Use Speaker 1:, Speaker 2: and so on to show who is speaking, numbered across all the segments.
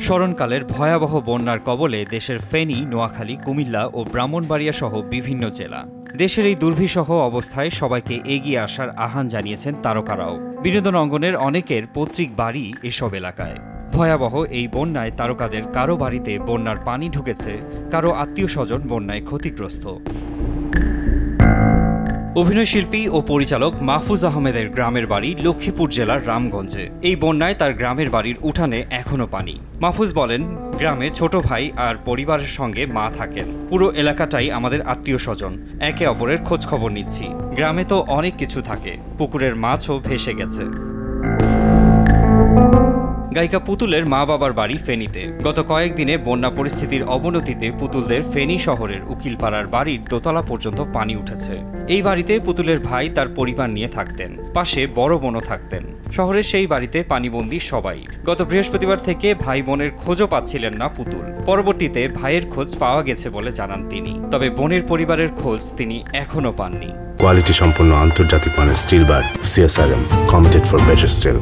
Speaker 1: স্মরণকালের ভয়াবহ বন্যার কবলে দেশের ফেনী, নোয়াখালী, কুমিল্লা ও ব্রাহ্মণবাড়িয়া সহ বিভিন্ন জেলা। দেশের এই দুর্বিষহ অবস্থায় সবাইকে এগিয়ে আসার আহ্বান জানিয়েছেন তারকারাও। বিনোদন অঙ্গনের অনেকের পৈতৃক বাড়ি এসব এলাকায়। ভয়াবহ এই বন্যায় তারকাদের কারো বাড়িতে বন্যার পানি ঢুকেছে, কারো আত্মীয় স্বজন বন্যায় ক্ষতিগ্রস্ত। অভিনয়শিল্পী ও পরিচালক মাহফুজ আহমেদের গ্রামের বাড়ি লক্ষ্মীপুর জেলার রামগঞ্জে। এই বন্যায় তার গ্রামের বাড়ির উঠানে এখনো পানি। মাহফুজ বলেন, গ্রামে ছোট ভাই আর পরিবারের সঙ্গে মা থাকেন। পুরো এলাকাটাই আমাদের আত্মীয় স্বজন, একে অপরের খোঁজ খবর নিচ্ছি। গ্রামে তো অনেক কিছু থাকে, পুকুরের মাছও ভেসে গেছে। গায়িকা পুতুলের মা বাবার বাড়ি ফেনীতে। গত কয়েকদিনে বন্যা পরিস্থিতির অবনতিতে পুতুলদের ফেনী শহরের উকিলপাড়ার বাড়ির দোতলা পর্যন্ত পানি উঠেছে। এই বাড়িতে পুতুলের ভাই তার পরিবার নিয়ে থাকতেন, পাশে বড় বোনও থাকতেন। শহরের সেই বাড়িতে পানিবন্দী সবাই। গত বৃহস্পতিবার থেকে ভাই বোনের খোঁজও পাচ্ছিলেন না পুতুল। পরবর্তীতে ভাইয়ের খোঁজ পাওয়া গেছে বলে জানান তিনি, তবে বোনের পরিবারের খোঁজ তিনি এখনো পাননি।
Speaker 2: কোয়ালিটি সম্পন্ন আন্তর্জাতিক মানের still bar CSRM, committed for better still.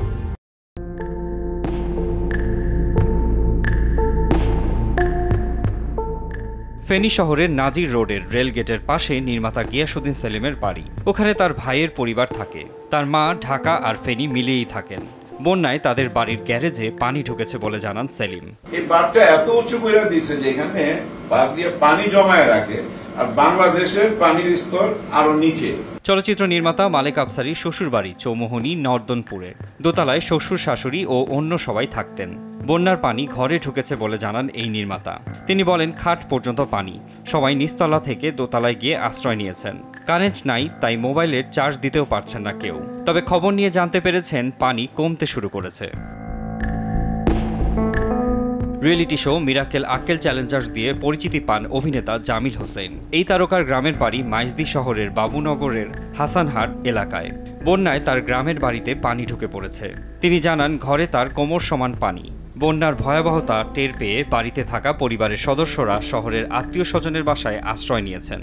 Speaker 1: Feni শহরের নাজির রোডের রেলগেটের পাশে নির্মাতা গিয়াসউদ্দিন সেলিমের বাড়ি। ওখানে তার ভাইয়ের পরিবার থাকে। তার মা ঢাকা আর ফেনী মিলিয়েই থাকেন। বন্যায় তাদের বাড়ির গ্যারেজে পানি ঢুকেছে বলে জানান সেলিম।
Speaker 3: এই বাঁধটা এত উঁচু করে দিয়েছে যে এখানে বাঁধ দিয়ে পানি জমায় রাখে, আর বাংলাদেশের পানির স্তর আরো নিচে।
Speaker 1: চলচ্চিত্র নির্মাতা মালেক আফসারীর শ্বশুরবাড়ি চৌমোহনী নর্দনপুরে। দোতলায় শ্বশুর শাশুড়ি ও অন্য সবাই থাকতেন। বন্যার পানি ঘরে ঢুকেছে বলে জানান এই নির্মাতা। তিনি বলেন, খাট পর্যন্ত পানি। সবাই নিচতলা থেকে দোতলায় গিয়ে আশ্রয় নিয়েছেন। কারেন্ট নাই, তাই মোবাইলের চার্জ দিতেও পারছেন না কেউ। তবে খবর নিয়ে জানতে পেরেছেন পানি কমতে শুরু করেছে। রিয়েলিটি শো মিরাকেল আক্কেল চ্যালেঞ্জার্স দিয়ে পরিচিতি পান অভিনেতা জামিল হোসেন। এই তারকার গ্রামের বাড়ি মাইজদি শহরের বাবুনগরের হাসানহাট এলাকায়। বন্যায় তার গ্রামের বাড়িতে পানি ঢুকে পড়েছে। তিনি জানান, ঘরে তার কোমর সমান পানি। বন্যার ভয়াবহতা টের পেয়ে বাড়িতে থাকা পরিবারের সদস্যরা শহরের আত্মীয় স্বজনের বাসায় আশ্রয় নিয়েছেন।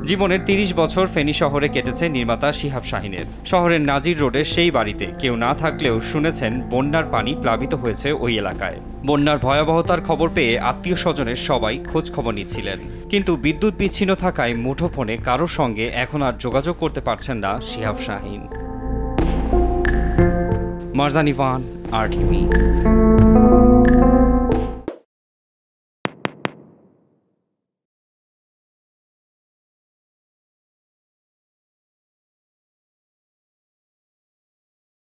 Speaker 1: জীবনের ৩০ বছর ফেনী শহরে কেটেছে নির্মাতা শিহাব শাহীনের। শহরের নাজির রোডের সেই বাড়িতে কেউ না থাকলেও শুনেছেন বন্যার পানি প্লাবিত হয়েছে ওই এলাকায়। বন্যার ভয়াবহতার খবর পেয়ে আত্মীয় স্বজনের সবাই খোঁজ খবর নিচ্ছিলেন, কিন্তু বিদ্যুৎ বিচ্ছিন্ন থাকায় মুঠোফোনে কারোর সঙ্গে এখন আর যোগাযোগ করতে পারছেন না শিহাব শাহীন। মারজান ইভান, RTV।